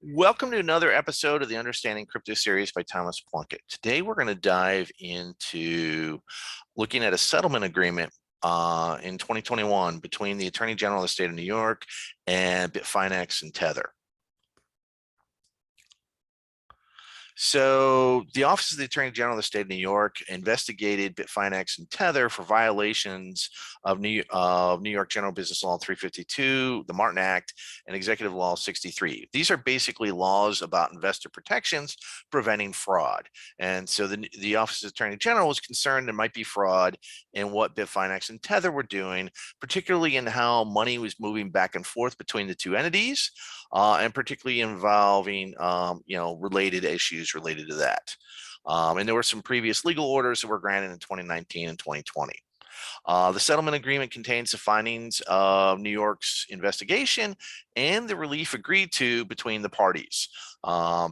Welcome to another episode of the Understanding Crypto series by Thomas Plunkett. Today, we're going to dive into looking at a settlement agreement in 2021 between the Attorney General of the State of New York and Bitfinex and Tether. So the Office of the Attorney General of the State of New York investigated Bitfinex and Tether for violations of New York General Business Law 352, the Martin Act, and Executive Law 63. These are basically laws about investor protections preventing fraud. And so the Office of the Attorney General was concerned there might be fraud in what Bitfinex and Tether were doing, particularly in how money was moving back and forth between the two entities, and particularly involving related issues related to that. And there were some previous legal orders that were granted in 2019 and 2020. The settlement agreement contains the findings of New York's investigation and the relief agreed to between the parties.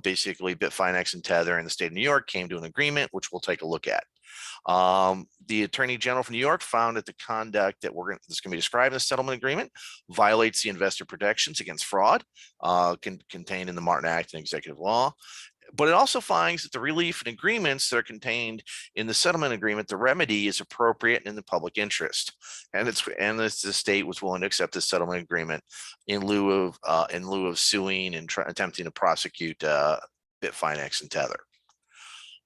Basically, Bitfinex and Tether and the state of New York came to an agreement, which we'll take a look at. The Attorney General of New York found that the conduct that's going to be described in the settlement agreement violates the investor protections against fraud contained in the Martin Act and Executive Law. But it also finds that the relief and agreements that are contained in the settlement agreement, the remedy is appropriate and in the public interest, and the state was willing to accept the settlement agreement in lieu of suing and attempting to prosecute Bitfinex and Tether.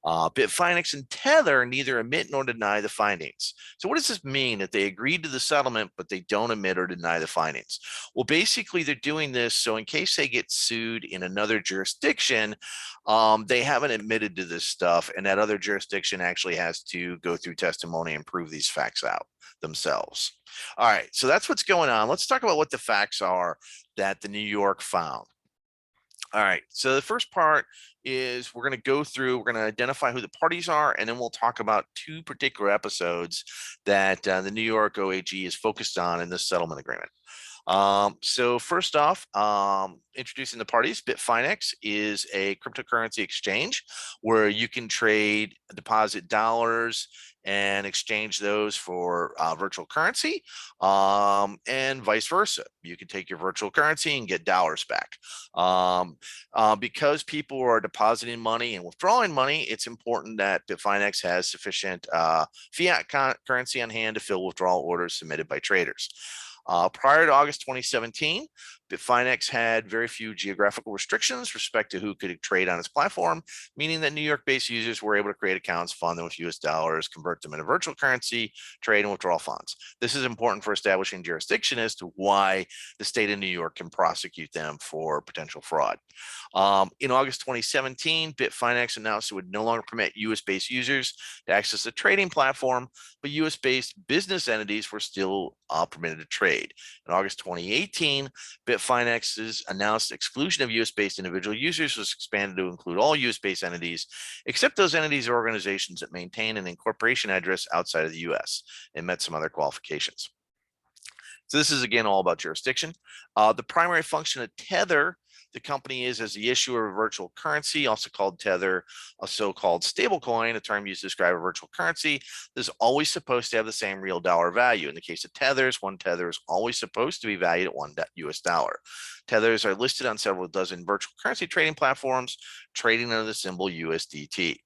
Bitfinex and Tether neither admit nor deny the findings. So what does this mean that they agreed to the settlement, but they don't admit or deny the findings? Well, basically they're doing this so in case they get sued in another jurisdiction, they haven't admitted to this stuff, and that other jurisdiction actually has to go through testimony and prove these facts out themselves. All right, so that's what's going on. Let's talk about what the facts are that the New York found. All right, so the first part is we're going to identify who the parties are, and then we'll talk about two particular episodes that the New York OAG is focused on in this settlement agreement. So first off, introducing the parties, Bitfinex is a cryptocurrency exchange where you can trade, deposit dollars, and exchange those for virtual currency, and vice versa. You can take your virtual currency and get dollars back. Because people are depositing money and withdrawing money, it's important that Bitfinex has sufficient fiat currency on hand to fill withdrawal orders submitted by traders. Prior to August 2017, Bitfinex had very few geographical restrictions with respect to who could trade on its platform, meaning that New York-based users were able to create accounts, fund them with US dollars, convert them into virtual currency, trade and withdraw funds. This is important for establishing jurisdiction as to why the state of New York can prosecute them for potential fraud. In August 2017, Bitfinex announced it would no longer permit US-based users to access the trading platform, but US-based business entities were still permitted to trade. In August 2018, Bitfinex's announced exclusion of US-based individual users was expanded to include all US-based entities, except those entities or organizations that maintain an incorporation address outside of the US and met some other qualifications. So this is, again, all about jurisdiction. The primary function of Tether, the company, is as the issuer of virtual currency, also called Tether, a so-called stablecoin, a term used to describe a virtual currency that is always supposed to have the same real dollar value. In the case of Tethers, one Tether is always supposed to be valued at $1 US dollar. Tethers are listed on several dozen virtual currency trading platforms, trading under the symbol USDT.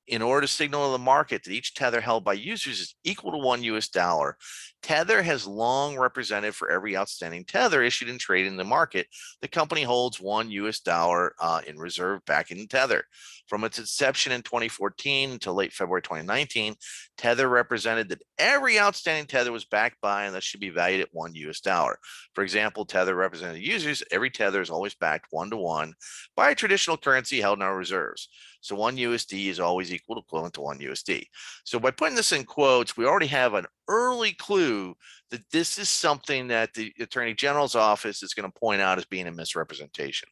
In order to signal to the market that each Tether held by users is equal to $1 US dollar, Tether has long represented for every outstanding Tether issued and traded in the market, the company holds $1 US dollar in reserve backing the Tether. From its inception in 2014 until late February 2019, Tether represented that every outstanding Tether was backed by and that should be valued at $1 US dollar. For example, Tether represented users, every Tether is always backed 1-to-1 by a traditional currency held in our reserves. So 1 USD is always equivalent to 1 USD. So by putting this in quotes, we already have an early clue that this is something that the Attorney General's office is going to point out as being a misrepresentation.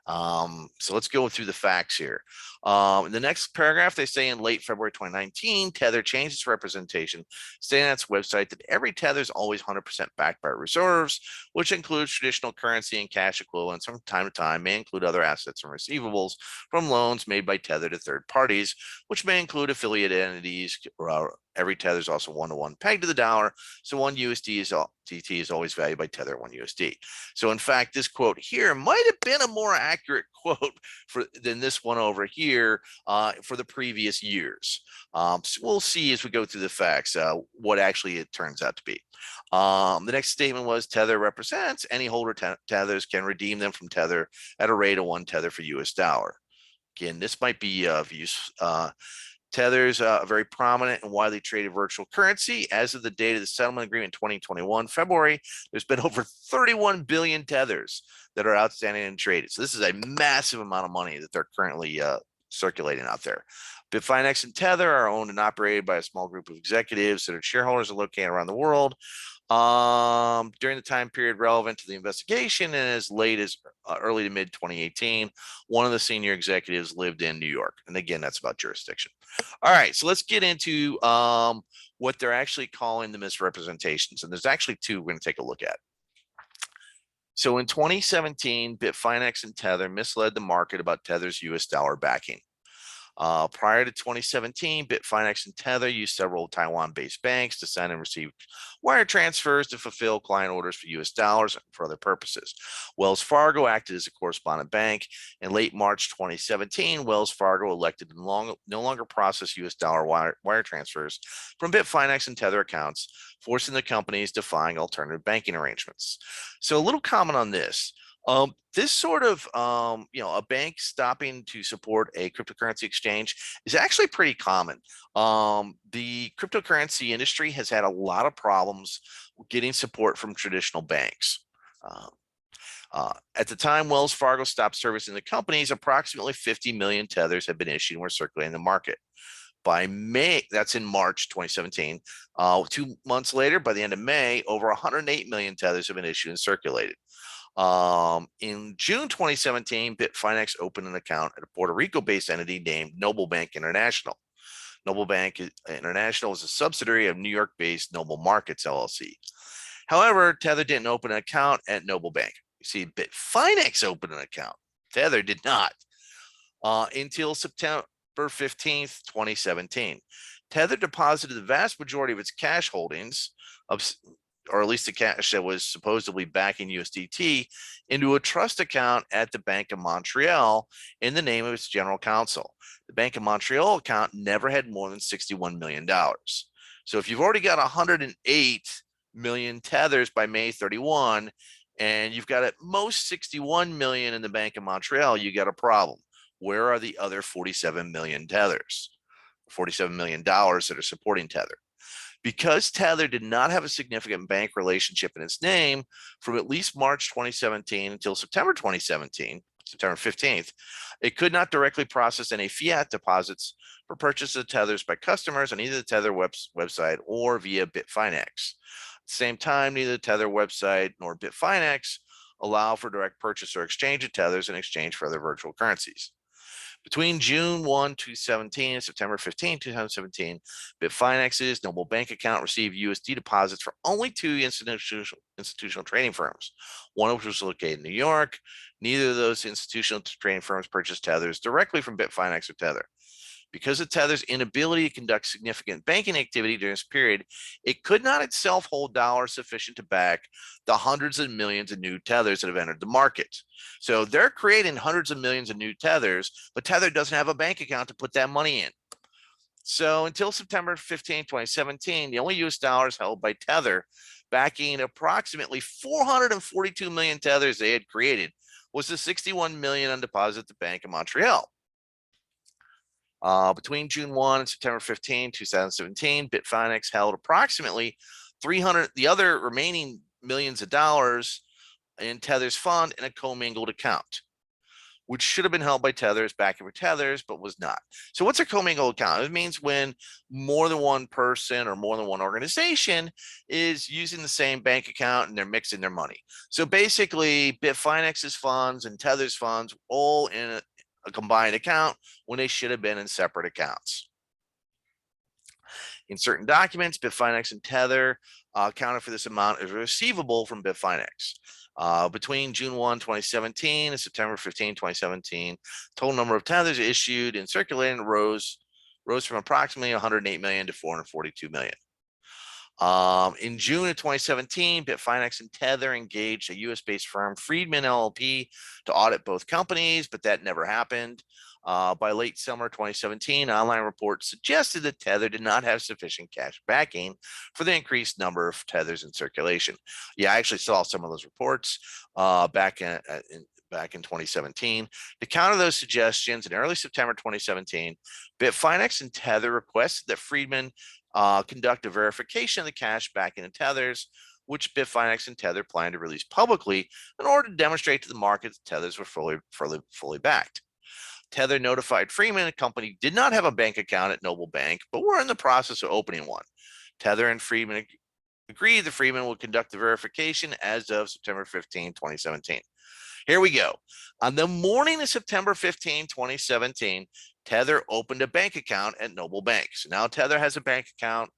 So let's go through the facts here. In the next paragraph, they say in late February 2019, Tether changed its representation, stating on its website that every Tether is always 100% backed by reserves, which includes traditional currency and cash equivalents. From time to time may include other assets and receivables from loans made by Tether to third parties, which may include affiliate entities every tether is also 1-to-1 pegged to the dollar. So 1 USD TT is always valued by tether at 1 USD. So in fact, this quote here might have been a more accurate quote than this one over here for the previous years. So we'll see as we go through the facts what actually it turns out to be. The next statement was Tether represents any holder tethers can redeem them from Tether at a rate of 1 tether for US dollar. Again, this might be of use. Tether is a very prominent and widely traded virtual currency. As of the date of the settlement agreement in 2021, February, there's been over 31 billion tethers that are outstanding and traded. So this is a massive amount of money that they're currently circulating out there. Bitfinex and Tether are owned and operated by a small group of executives that are shareholders and located around the world. During the time period relevant to the investigation and as late as early to mid 2018, one of the senior executives lived in New York. And again, that's about jurisdiction. All right, so let's get into what they're actually calling the misrepresentations. And there's actually 2 we're going to take a look at. So in 2017, Bitfinex and Tether misled the market about Tether's US dollar backing. Prior to 2017, Bitfinex and Tether used several Taiwan-based banks to send and receive wire transfers to fulfill client orders for US dollars and for other purposes. Wells Fargo acted as a correspondent bank. In late March 2017, Wells Fargo elected to no longer process US dollar wire transfers from Bitfinex and Tether accounts, forcing the companies to find alternative banking arrangements. So a little comment on this. This sort of, a bank stopping to support a cryptocurrency exchange is actually pretty common. The cryptocurrency industry has had a lot of problems getting support from traditional banks. At the time Wells Fargo stopped servicing the companies, approximately 50 million tethers had been issued and were circulating in the market. By May, that's in March 2017, 2 months later, by the end of May, over 108 million tethers have been issued and circulated. In June 2017, Bitfinex opened an account at a Puerto Rico-based entity named Noble Bank International. Noble Bank International is a subsidiary of New York-based Noble Markets LLC. However, Tether didn't open an account at Noble Bank. You see, Bitfinex opened an account. Tether did not. Until September 15th, 2017. Tether deposited the vast majority of its cash holdings or at least the cash that was supposedly backing USDT, into a trust account at the Bank of Montreal in the name of its general counsel. The Bank of Montreal account never had more than $61 million. So if you've already got 108 million tethers by May 31, and you've got at most 61 million in the Bank of Montreal, you got a problem. Where are the other 47 million tethers? $47 million that are supporting Tether. Because Tether did not have a significant bank relationship in its name from at least March 2017 until September 2017, September 15th, it could not directly process any fiat deposits for purchase of tethers by customers on either the Tether website or via Bitfinex. At the same time, neither the Tether website nor Bitfinex allow for direct purchase or exchange of tethers in exchange for other virtual currencies. Between June 1, 2017 and September 15, 2017, Bitfinex's Noble Bank account received USD deposits for only 2 institutional trading firms, one of which was located in New York. Neither of those institutional trading firms purchased tethers directly from Bitfinex or Tether. Because of Tether's inability to conduct significant banking activity during this period, it could not itself hold dollars sufficient to back the hundreds of millions of new tethers that have entered the market. So they're creating hundreds of millions of new tethers, but Tether doesn't have a bank account to put that money in. So until September 15, 2017, the only US dollars held by Tether backing approximately 442 million tethers they had created was the 61 million on deposit at the Bank of Montreal. Between June 1 and September 15, 2017, Bitfinex held approximately 300, the other remaining millions of dollars in Tether's fund in a commingled account, which should have been held by Tethers, backing for Tethers, but was not. So what's a commingled account? It means when more than one person or more than one organization is using the same bank account and they're mixing their money. So basically, Bitfinex's funds and Tether's funds all in a combined account when they should have been in separate accounts. In certain documents, Bitfinex and Tether accounted for this amount as receivable from Bitfinex. Between June 1, 2017 and September 15, 2017, total number of tethers issued and circulating rose rose from approximately 108 million to 442 million. In June of 2017, Bitfinex and Tether engaged a U.S.-based firm, Friedman LLP, to audit both companies, but that never happened. By late summer 2017, online reports suggested that Tether did not have sufficient cash backing for the increased number of tethers in circulation. Yeah, I actually saw some of those reports back in 2017. To counter those suggestions, in early September 2017, Bitfinex and Tether requested that Friedman conduct a verification of the cash backing in tethers, which Bitfinex and Tether plan to release publicly in order to demonstrate to the market that tethers were fully backed. Tether notified Freeman the company did not have a bank account at Noble Bank, but were in the process of opening one. Tether and Freeman agreed that Freeman would conduct the verification as of September 15, 2017. Here we go. On the morning of September 15, 2017, Tether opened a bank account at Noble Bank. So now Tether has a bank account.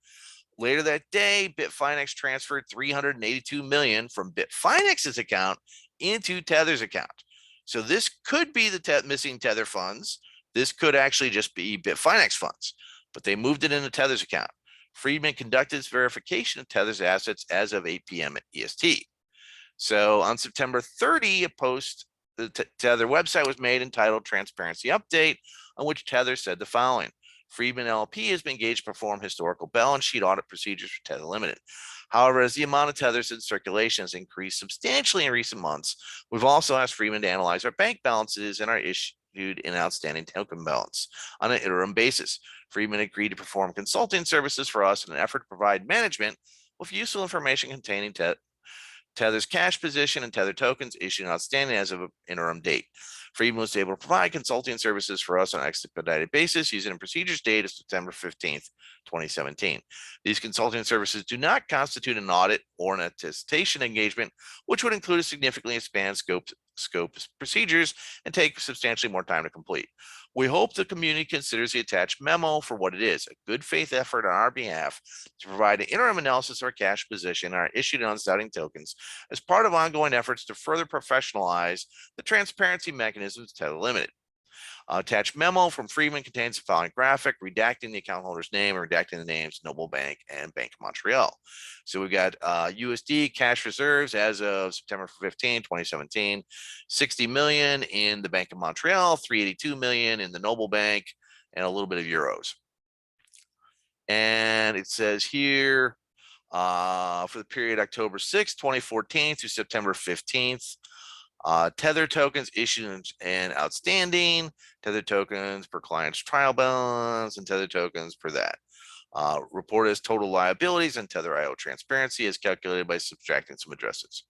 Later that day, Bitfinex transferred $382 million from Bitfinex's account into Tether's account. So this could be the missing Tether funds. This could actually just be Bitfinex funds, but they moved it into Tether's account. Friedman conducted its verification of Tether's assets as of 8 p.m. EST. So on September 30, a post the Tether website was made entitled Transparency Update, on which Tether said the following: Friedman LP has been engaged to perform historical balance sheet audit procedures for Tether Limited. However, as the amount of tethers in circulation has increased substantially in recent months, we've also asked Friedman to analyze our bank balances and our issued and outstanding token balance on an interim basis. Friedman agreed to perform consulting services for us in an effort to provide management with useful information containing Tether's cash position and Tether tokens issued and outstanding as of an interim date. Friedman was able to provide consulting services for us on an expedited basis using a procedures date of September 15th, 2017. These consulting services do not constitute an audit or an attestation engagement, which would include a significantly expanded scope procedures and take substantially more time to complete. We hope the community considers the attached memo for what it is, a good faith effort on our behalf to provide an interim analysis of our cash position and our issued and outstanding tokens as part of ongoing efforts to further professionalize the transparency mechanisms of Tether Limited. Attached memo from Friedman contains the following graphic, redacting the account holder's name and redacting the names Noble Bank and Bank of Montreal. So we got USD cash reserves as of September 15, 2017, 60 million in the Bank of Montreal, 382 million in the Noble Bank, and a little bit of euros. And it says here for the period October 6, 2014 through September 15th, Tether tokens issued and outstanding, Tether tokens per client's trial balance, and Tether tokens per that. Reported as total liabilities and Tether IO transparency is calculated by subtracting some addresses.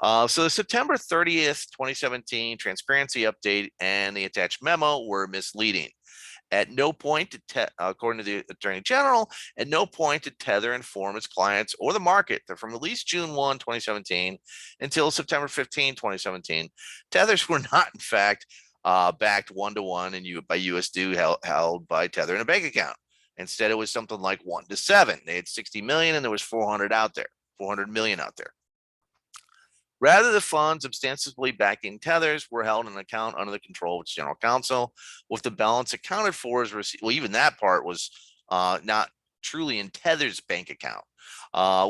So the September 30th, 2017 transparency update and the attached memo were misleading. At no point did, according to the Attorney General, at no point did Tether inform its clients or the market that from at least June 1, 2017 until September 15, 2017, tethers were not in fact backed one-to-one and by USD held by Tether in a bank account. Instead, it was something like 1-7. They had 60 million and there was 400 out there, 400 million out there. Rather, the funds ostensibly backing tethers were held in an account under the control of its general counsel, with the balance accounted for as received. Well, even that part was not truly in Tether's bank account,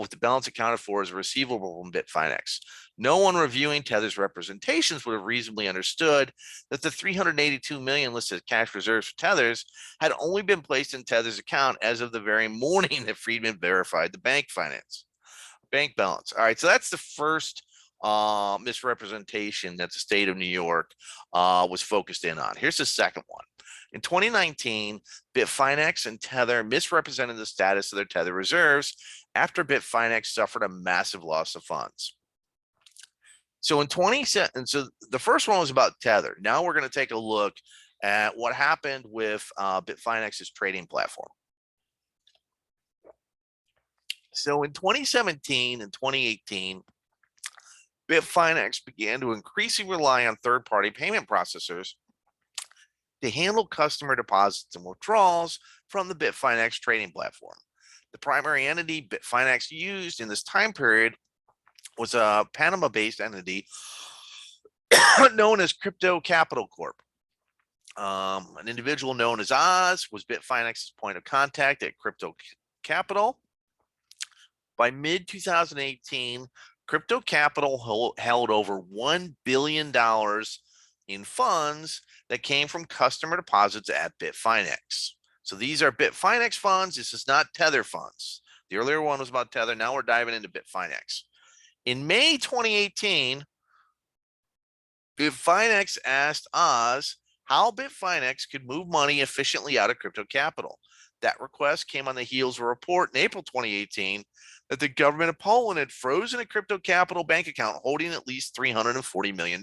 with the balance accounted for as a receivable from Bitfinex. No one reviewing Tether's representations would have reasonably understood that the 382 million listed cash reserves for tethers had only been placed in Tether's account as of the very morning that Friedman verified the bank balance. All right, so that's the first misrepresentation that the state of New York was focused in on. Here's the second one. In 2019, Bitfinex and Tether misrepresented the status of their Tether reserves after Bitfinex suffered a massive loss of funds. So so the first one was about Tether. Now we're going to take a look at what happened with Bitfinex's trading platform. So in 2017 and 2018, Bitfinex began to increasingly rely on third-party payment processors to handle customer deposits and withdrawals from the Bitfinex trading platform. The primary entity Bitfinex used in this time period was a Panama-based entity known as Crypto Capital Corp. An individual known as Oz was Bitfinex's point of contact at Crypto Capital. By mid 2018, Crypto Capital held over $1 billion in funds that came from customer deposits at Bitfinex. So these are Bitfinex funds. This is not Tether funds. The earlier one was about Tether. Now we're diving into Bitfinex. In May 2018, Bitfinex asked Oz how Bitfinex could move money efficiently out of Crypto Capital. That request came on the heels of a report in April 2018 that the government of Poland had frozen a Crypto Capital bank account holding at least $340 million.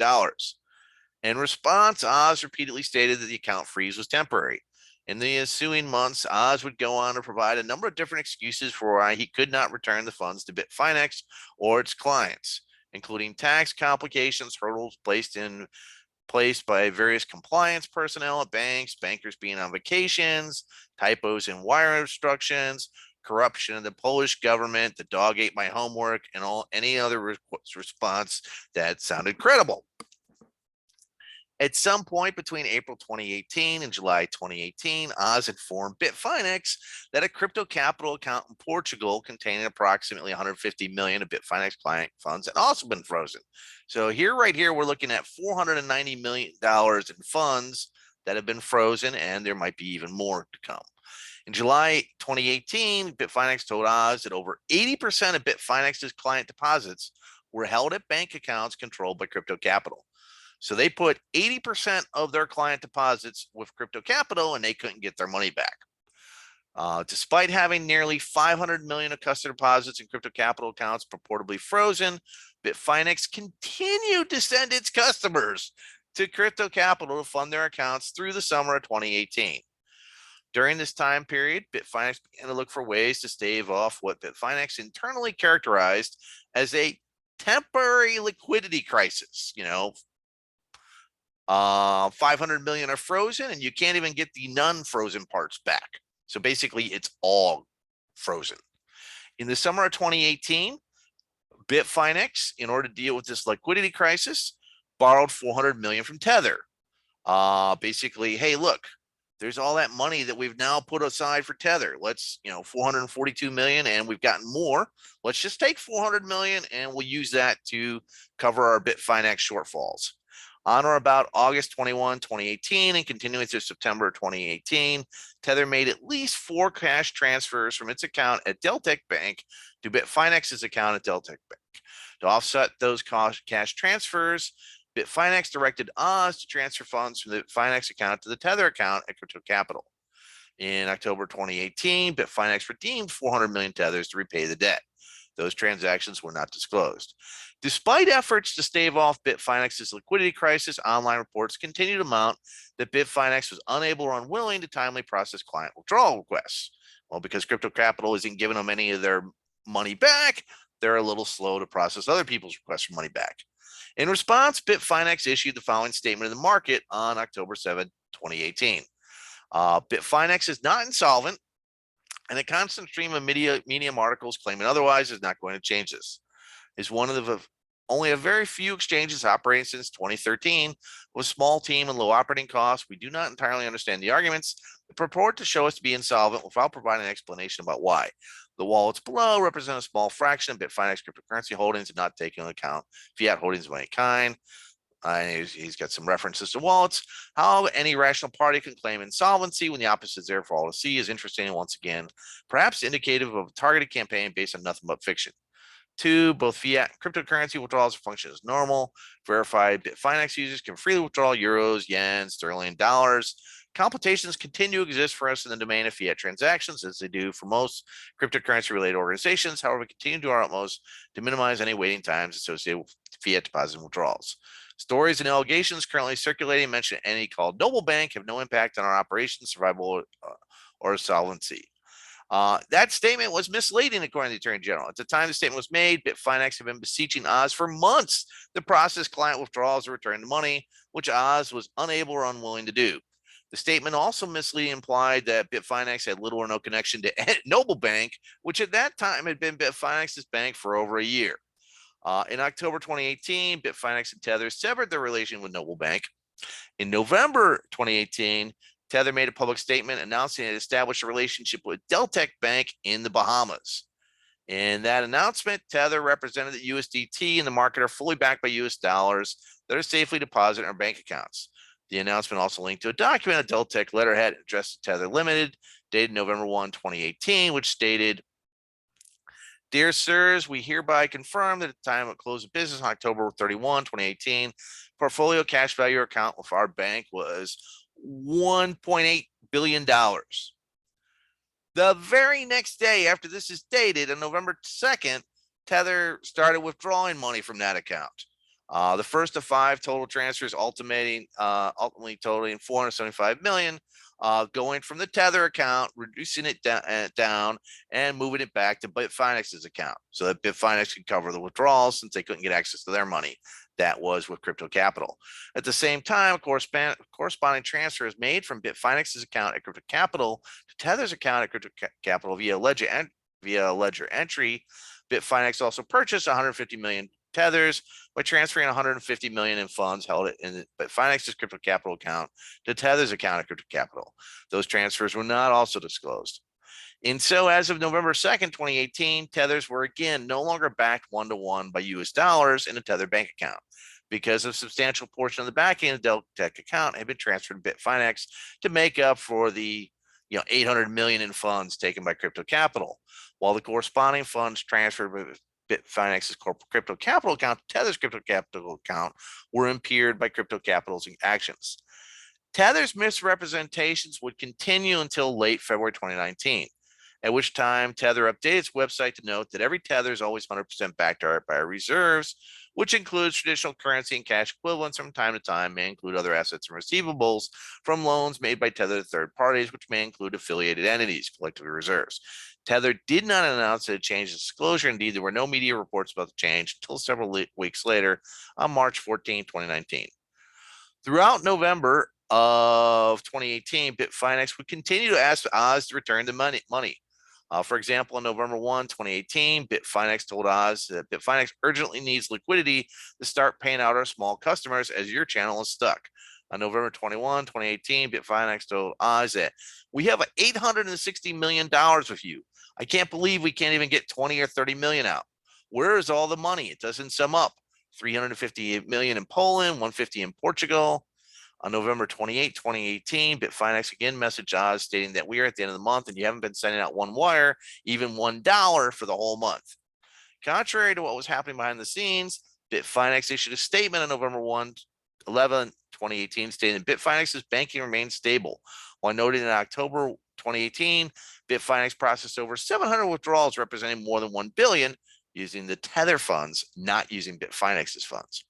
In response, Oz repeatedly stated that the account freeze was temporary. In the ensuing months, Oz would go on to provide a number of different excuses for why he could not return the funds to Bitfinex or its clients, including tax complications, hurdles placed by various compliance personnel at banks, bankers being on vacations, typos in wire instructions, corruption in the Polish government, the dog ate my homework, and any other response that sounded credible. At some point between April 2018 and July 2018, Oz informed Bitfinex that a crypto capital account in Portugal containing approximately 150 million of Bitfinex client funds had also been frozen. So right here, we're looking at $490 million in funds that have been frozen, and there might be even more to come. In July 2018, Bitfinex told Oz that over 80% of Bitfinex's client deposits were held at bank accounts controlled by Crypto Capital. So they put 80% of their client deposits with Crypto Capital, and they couldn't get their money back. Despite having nearly 500 million of customer deposits in Crypto Capital accounts purportedly frozen, Bitfinex continued to send its customers to Crypto Capital to fund their accounts through the summer of 2018. During this time period, Bitfinex began to look for ways to stave off what Bitfinex internally characterized as a temporary liquidity crisis. 500 million are frozen, and you can't even get the non-frozen parts back. So basically, it's all frozen. In the summer of 2018, Bitfinex, in order to deal with this liquidity crisis, borrowed 400 million from Tether. Basically, hey, look, there's all that money that we've now put aside for Tether. Let's, 442 million, and we've gotten more. Let's just take 400 million, and we'll use that to cover our Bitfinex shortfalls. On or about August 21, 2018, and continuing through September 2018, Tether made at least 4 cash transfers from its account at Deltec Bank to Bitfinex's account at Deltec Bank. To offset those cash transfers, Bitfinex directed Oz to transfer funds from the Bitfinex account to the Tether account at Crypto Capital. In October 2018, Bitfinex redeemed 400 million Tethers to repay the debt. Those transactions were not disclosed. Despite efforts to stave off Bitfinex's liquidity crisis, online reports continue to mount that Bitfinex was unable or unwilling to timely process client withdrawal requests. Well, because Crypto Capital isn't giving them any of their money back, they're a little slow to process other people's requests for money back. In response, Bitfinex issued the following statement in the market on October 7, 2018. Bitfinex is not insolvent, and a constant stream of medium articles claiming otherwise is not going to change this. Is one of the only a very few exchanges operating since 2013 with a small team and low operating costs. We do not entirely understand the arguments that purport to show us to be insolvent without providing an explanation about why. The wallets below represent a small fraction of Bitfinex cryptocurrency holdings and not taking into account fiat holdings of any kind. He's got some references to wallets. How any rational party can claim insolvency when the opposite is there for all to see is interesting and once again, perhaps indicative of a targeted campaign based on nothing but fiction. 2, both fiat and cryptocurrency withdrawals function as normal. Verified Bitfinex users can freely withdraw euros, yen, sterling, dollars. Complications continue to exist for us in the domain of fiat transactions, as they do for most cryptocurrency-related organizations. However, we continue to do our utmost to minimize any waiting times associated with fiat deposit and withdrawals. Stories and allegations currently circulating mention an entity called Noble Bank have no impact on our operations, survival, or solvency. That statement was misleading, according to the Attorney General. At the time the statement was made, Bitfinex had been beseeching Oz for months to process client withdrawals or return the money, which Oz was unable or unwilling to do. The statement also misleading implied that Bitfinex had little or no connection to Noble Bank, which at that time had been Bitfinex's bank for over a year. In October 2018, Bitfinex and Tether severed their relation with Noble Bank. In November 2018, Tether made a public statement announcing it established a relationship with Deltec Bank in the Bahamas. In that announcement, Tether represented that USDT and the market are fully backed by US dollars that are safely deposited in our bank accounts. The announcement also linked to a document, a Deltec letterhead addressed to Tether Limited, dated November 1, 2018, which stated, "Dear sirs, we hereby confirm that at the time of close of business on October 31, 2018, portfolio cash value account with our bank was $1.8 billion. The very next day after this is dated, on November 2nd, Tether started withdrawing money from that account. The first of 5 total transfers ultimately totaling 475 million, going from the Tether account, reducing it down and moving it back to Bitfinex's account so that Bitfinex could cover the withdrawals since they couldn't get access to their money. That was with crypto capital. At the same time, corresponding transfer is made from Bitfinex's account at crypto capital to Tether's account at crypto capital via ledger entry. Bitfinex also purchased 150 million tethers by transferring 150 million in funds held in Bitfinex's crypto capital account to Tether's account at crypto capital. Those transfers were not also disclosed. And so as of November 2nd, 2018, tethers were again no longer backed one-to-one by US dollars in a Tether bank account because a substantial portion of the backing of the Deltec account had been transferred to Bitfinex to make up for the 800 million in funds taken by crypto capital, while the corresponding funds transferred by Bitfinex's crypto capital account to Tether's crypto capital account were impaired by crypto capital's actions. Tether's misrepresentations would continue until late February 2019, at which time Tether updated its website to note that every Tether is always 100% backed by our reserves, which includes traditional currency and cash equivalents from time to time, may include other assets and receivables from loans made by Tether to third parties, which may include affiliated entities, collectively reserves. Tether did not announce that it changed its disclosure. Indeed, there were no media reports about the change until several weeks later on March 14, 2019. Throughout November of 2018, Bitfinex would continue to ask Oz to return the money. For example, on November 1, 2018, Bitfinex told Oz that Bitfinex urgently needs liquidity to start paying out our small customers as your channel is stuck. On November 21, 2018, Bitfinex told Oz that we have $860 million with you. I can't believe we can't even get 20 or 30 million out. Where is all the money? It doesn't sum up. 358 million in Poland, 150 in Portugal. On November 28, 2018, Bitfinex again messaged Oz stating that we are at the end of the month and you haven't been sending out one wire, even $1 for the whole month. Contrary to what was happening behind the scenes, Bitfinex issued a statement on November 11, 2018, stating that Bitfinex's banking remains stable, while noting in October 2018, Bitfinex processed over 700 withdrawals representing more than 1 billion using the Tether funds, not using Bitfinex's funds.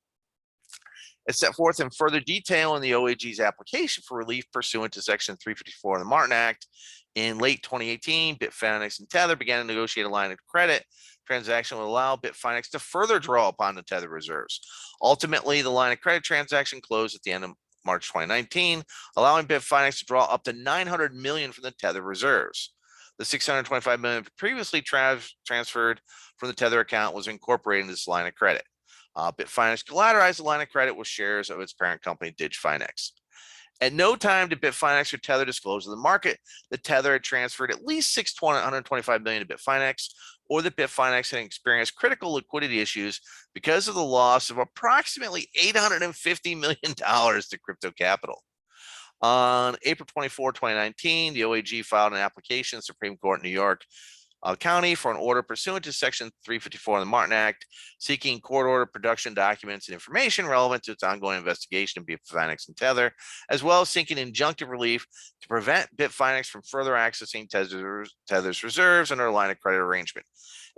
As set forth in further detail in the OAG's application for relief pursuant to Section 354 of the Martin Act, in late 2018, Bitfinex and Tether began to negotiate a line of credit transaction would allow Bitfinex to further draw upon the Tether reserves. Ultimately, the line of credit transaction closed at the end of March 2019, allowing Bitfinex to draw up to 900 million from the Tether reserves. The 625 million previously transferred from the Tether account was incorporated into this line of credit. Bitfinex collateralized the line of credit with shares of its parent company, Bitfinex. At no time did Bitfinex or Tether disclose to the market that Tether had transferred at least 625 million to Bitfinex, or that Bitfinex had experienced critical liquidity issues because of the loss of approximately $850 million to crypto capital. On April 24, 2019, the OAG filed an application in the Supreme Court in New York County for an order pursuant to Section 354 of the Martin Act, seeking court order production documents and information relevant to its ongoing investigation of Bitfinex and Tether, as well as seeking injunctive relief to prevent Bitfinex from further accessing Tether's reserves under a line of credit arrangement.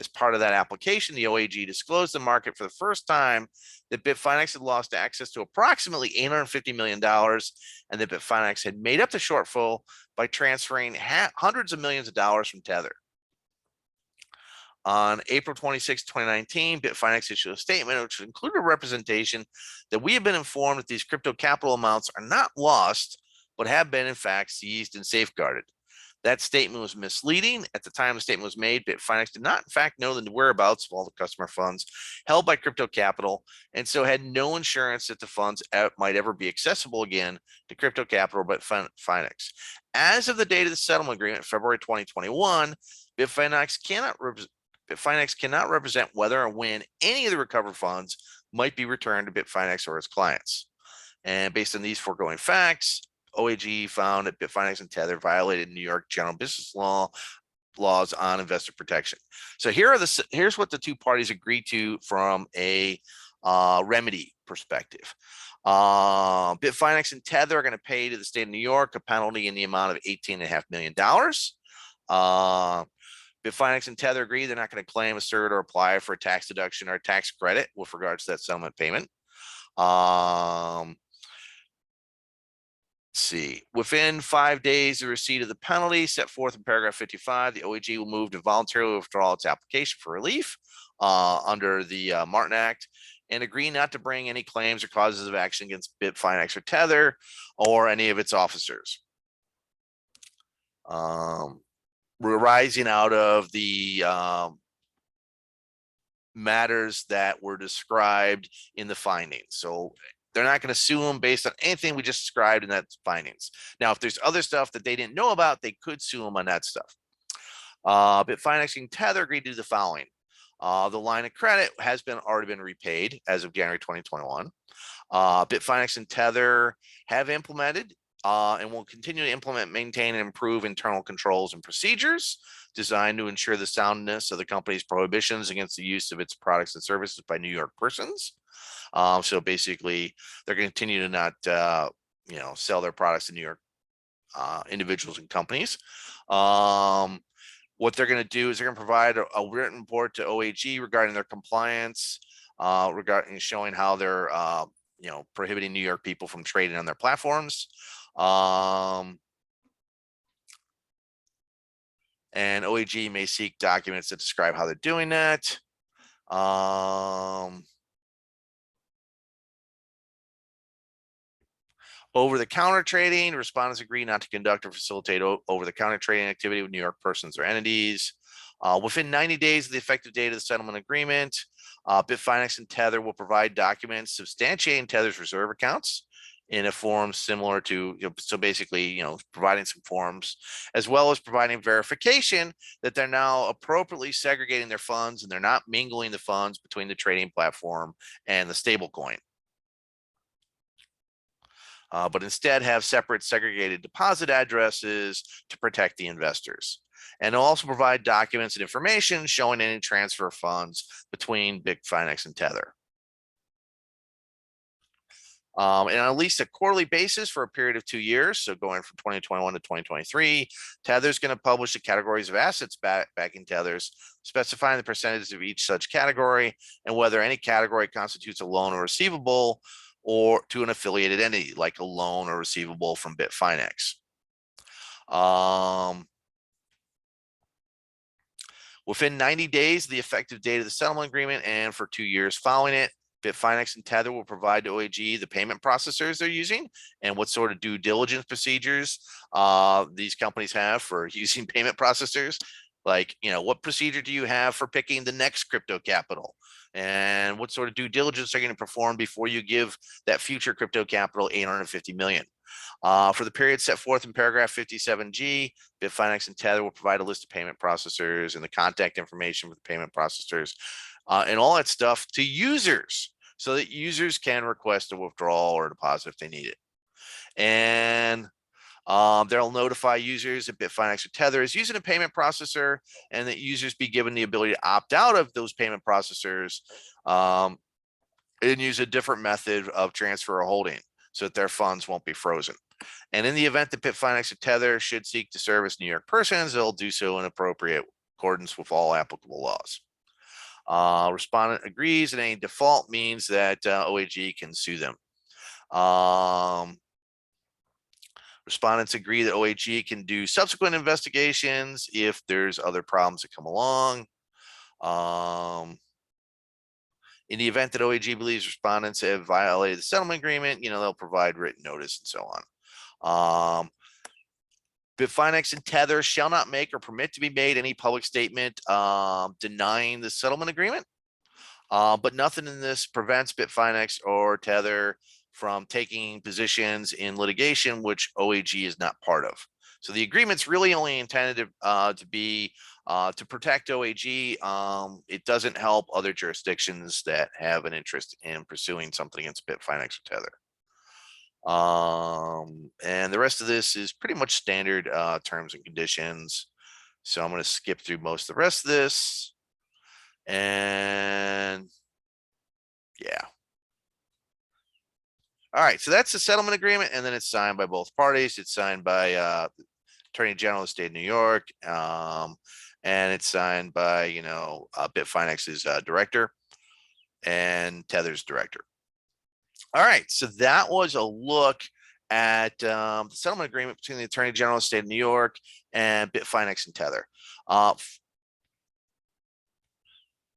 As part of that application, the OAG disclosed to the market for the first time that Bitfinex had lost access to approximately $850 million, and that Bitfinex had made up the shortfall by transferring hundreds of millions of dollars from Tether. On April 26, 2019, Bitfinex issued a statement which included a representation that we have been informed that these crypto capital amounts are not lost, but have been in fact seized and safeguarded. That statement was misleading. At the time the statement was made, Bitfinex did not, in fact, know the whereabouts of all the customer funds held by Crypto Capital, and so had no insurance that the funds might ever be accessible again to Crypto Capital but Bitfinex. As of the date of the settlement agreement, February 2021, Bitfinex cannot represent whether or when any of the recovered funds might be returned to Bitfinex or its clients. And based on these foregoing facts, OAG found that Bitfinex and Tether violated New York general business laws on investor protection. So here's what the two parties agreed to from a remedy perspective. Bitfinex and Tether are going to pay to the state of New York a penalty in the amount of $18.5 million. Bitfinex and Tether agree they're not going to claim, assert, or apply for a tax deduction or a tax credit with regards to that settlement payment. Let's see. Within 5 days of receipt of the penalty set forth in paragraph 55, the OAG will move to voluntarily withdraw its application for relief under the Martin Act and agree not to bring any claims or causes of action against Bitfinex or Tether or any of its officers. We're rising out of the matters that were described in the findings. So they're not going to sue them based on anything we just described in that findings. Now, if there's other stuff that they didn't know about, they could sue them on that stuff. Bitfinex and Tether agreed to do the following. The line of credit has already been repaid as of January 2021. Bitfinex and Tether have implemented and will continue to implement, maintain, and improve internal controls and procedures designed to ensure the soundness of the company's prohibitions against the use of its products and services by New York persons. So basically, they're going to continue to not, sell their products to New York individuals and companies. What they're going to do is they're going to provide a written report to OAG regarding their compliance, regarding showing how they're, prohibiting New York people from trading on their platforms. And OAG may seek documents that describe how they're doing that. Over-the-counter trading, respondents agree not to conduct or facilitate over-the-counter trading activity with New York persons or entities. Within 90 days of the effective date of the settlement agreement, Bitfinex and Tether will provide documents substantiating Tether's reserve accounts in a form similar to, so basically, providing some forms, as well as providing verification that they're now appropriately segregating their funds and they're not mingling the funds between the trading platform and the stablecoin. But instead have separate segregated deposit addresses to protect the investors. And it'll also provide documents and information showing any transfer of funds between Bitfinex and Tether. And on at least a quarterly basis for a period of 2 years, so going from 2021 to 2023, Tether's going to publish the categories of assets backing Tethers, specifying the percentages of each such category and whether any category constitutes a loan or receivable or to an affiliated entity, like a loan or receivable from Bitfinex. Within 90 days of the effective date of the settlement agreement and for 2 years following it, Bitfinex and Tether will provide to OAG the payment processors they're using and what sort of due diligence procedures these companies have for using payment processors. Like, what procedure do you have for picking the next crypto capital? And what sort of due diligence are you going to perform before you give that future crypto capital $850 million? For the period set forth in paragraph 57G, Bitfinex and Tether will provide a list of payment processors and the contact information for the payment processors and all that stuff to users so that users can request a withdrawal or a deposit if they need it. And they'll notify users that Bitfinex or Tether is using a payment processor and that users be given the ability to opt out of those payment processors and use a different method of transfer or holding so that their funds won't be frozen. And in the event that Bitfinex or Tether should seek to service New York persons, they'll do so in appropriate accordance with all applicable laws. Respondent agrees that any default means that OAG can sue them. Respondents agree that OAG can do subsequent investigations if there's other problems that come along. In the event that OAG believes respondents have violated the settlement agreement, they'll provide written notice and so on. Bitfinex and Tether shall not make or permit to be made any public statement denying the settlement agreement. But nothing in this prevents Bitfinex or Tether from taking positions in litigation, which OAG is not part of. So the agreement's really only intended to be to protect OAG. It doesn't help other jurisdictions that have an interest in pursuing something against Bitfinex or Tether. And the rest of this is pretty much standard terms and conditions. So I'm going to skip through most of the rest of this. And yeah. All right, so that's the settlement agreement, and then it's signed by both parties. It's signed by Attorney General of the State of New York, and it's signed by Bitfinex's director and Tether's director. All right, so that was a look at the settlement agreement between the Attorney General of the State of New York and Bitfinex and Tether.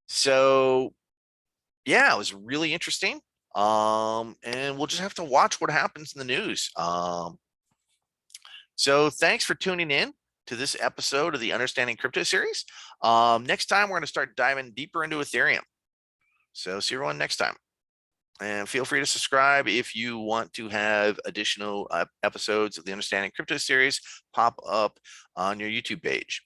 So yeah, it was really interesting. And we'll just have to watch what happens in the news. So thanks for tuning in to this episode of the Understanding Crypto series. Next time, we're going to start diving deeper into Ethereum. So see everyone next time. And feel free to subscribe if you want to have additional episodes of the Understanding Crypto series pop up on your YouTube page.